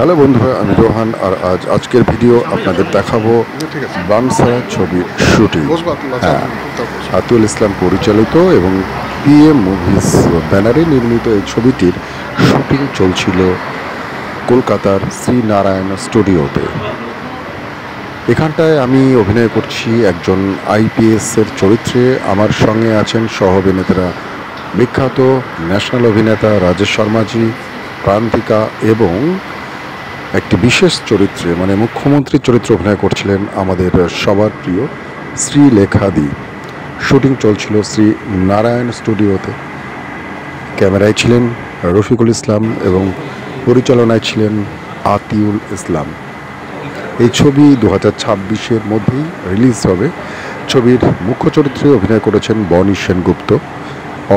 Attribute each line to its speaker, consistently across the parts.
Speaker 1: Hello বন্ধুরা, আমি রোহান। আর আজকের ভিডিও আপনাদের দেখাবো বানসারা ছবির শুটিং। হ্যাঁ, আতিউল ইসলাম পরিচালিত এবং পিএম মুভিজ ব্যানারে নির্মিত এই ছবিটির শুটিং চলছিল কলকাতার শ্রীনারায়ণ স্টুডিওতে। এখানটায় আমি অভিনয় করছি একজন আইপিএসের চরিত্রে। আমার সঙ্গে আছেন সহ অভিনেতারা বিখ্যাত ন্যাশনাল অভিনেতা রাজেশ শর্মাজি, প্রান্তিকা এবং একটি বিশেষ চরিত্রে মানে মুখ্যমন্ত্রীর চরিত্রে অভিনয় করছিলেন আমাদের সবার প্রিয় শ্রীলেখাদি। শুটিং চলছিল শ্রী নারায়ণ স্টুডিওতে। ক্যামেরায় ছিলেন রফিকুল ইসলাম এবং পরিচালনায় ছিলেন আতিউল ইসলাম। এই ছবি 2026-এর মধ্যেই রিলিজ হবে। ছবির মুখ্য চরিত্রে অভিনয় করেছেন বনি সেনগুপ্ত,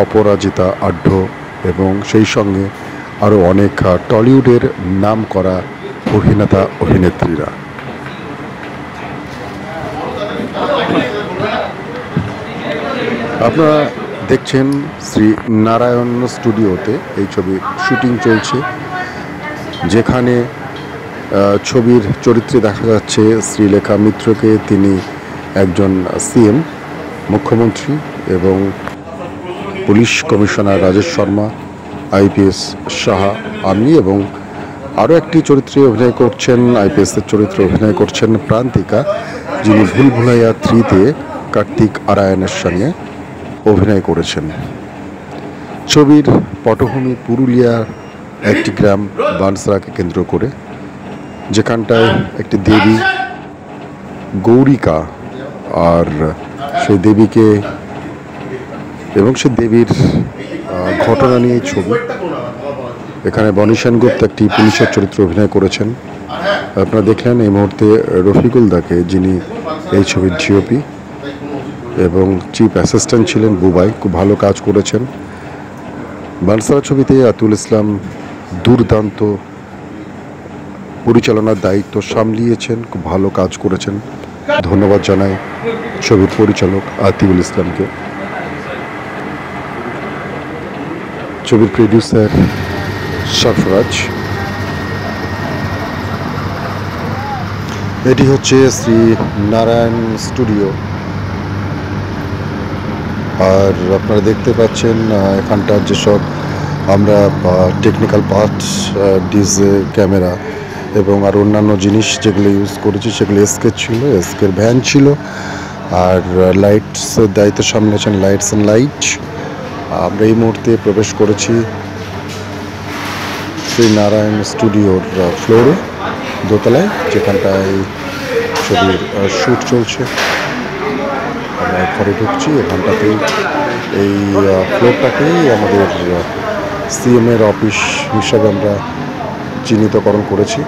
Speaker 1: অপরাজিতা আঢ্য এবং সেই সঙ্গে আরও অনেক টলিউডের নাম করা অভিনেতা অভিনেত্রীরা। আপনারা দেখছেন শ্রী নারায়ণ স্টুডিওতে এই ছবির শুটিং চলছে, যেখানে ছবির চরিত্রে দেখা যাচ্ছে শ্রীলেখা মিত্রকে। তিনি একজন সিএম, মুখ্যমন্ত্রী, এবং police commissioner Rajesh Sharma, IPS Saha, আমি এবং আরও একটি চরিত্রে অভিনয় করছেন, আইপিএসের চরিত্রে অভিনয় করছেন প্রান্তিকা, যিনি ভুল ভুলাইয়া 3-তে কার্তিক আরায়নের সঙ্গে অভিনয় করেছেন। ছবির পটভূমি পুরুলিয়ার একটি গ্রাম বানসারাকে কেন্দ্র করে, যেখানটায় একটি দেবী গৌরিকা, আর সেই দেবীকে এবং সেই দেবীর ঘটনা নিয়ে ছবি। এখানে বনি সেনগুপ্ত একটি পুলিশের চরিত্রে অভিনয় করেছেন। আপনারা দেখলেন এই মুহূর্তে রফিকুল দাকে, যিনি এই ছবির জিওপি এবং চিফ অ্যাসিস্ট্যান্ট ছিলেন বুবাই, খুব ভালো কাজ করেছেন। বানসারা ছবিতে আতিউল ইসলাম দুর্দান্ত পরিচালনার দায়িত্ব সামলিয়েছেন, খুব ভালো কাজ করেছেন। ধন্যবাদ জানাই ছবির পরিচালক আতিউল ইসলামকে। ছবির প্রডিউসার সরফরাজ। এটি হচ্ছে শ্রী নারায়ণ স্টুডিও। আর আপনারা দেখতে পাচ্ছেন এখানটার যেসব আমরা টেকনিক্যাল পার্টস, ডিজে, ক্যামেরা এবং আর অন্যান্য জিনিস যেগুলো ইউজ করেছি সেগুলো এসকের ছিল, এসকের ভ্যান ছিল। আর লাইটসের দায়িত্ব সামলেছেন লাইটস অ্যান্ড লাইট। আমরা এই মুহূর্তে প্রবেশ করেছি শ্রী নারায়ণ স্টুডিওর ফ্লোরে, দোতলায়, যেখানটায় ছবির শ্যুট চলছে। আমরা ঘরে ঢুকছি। এখানটাতেই এই ফ্লোরটাকেই আমাদের সিএমের অফিস হিসাবে আমরা চিহ্নিতকরণ করেছি।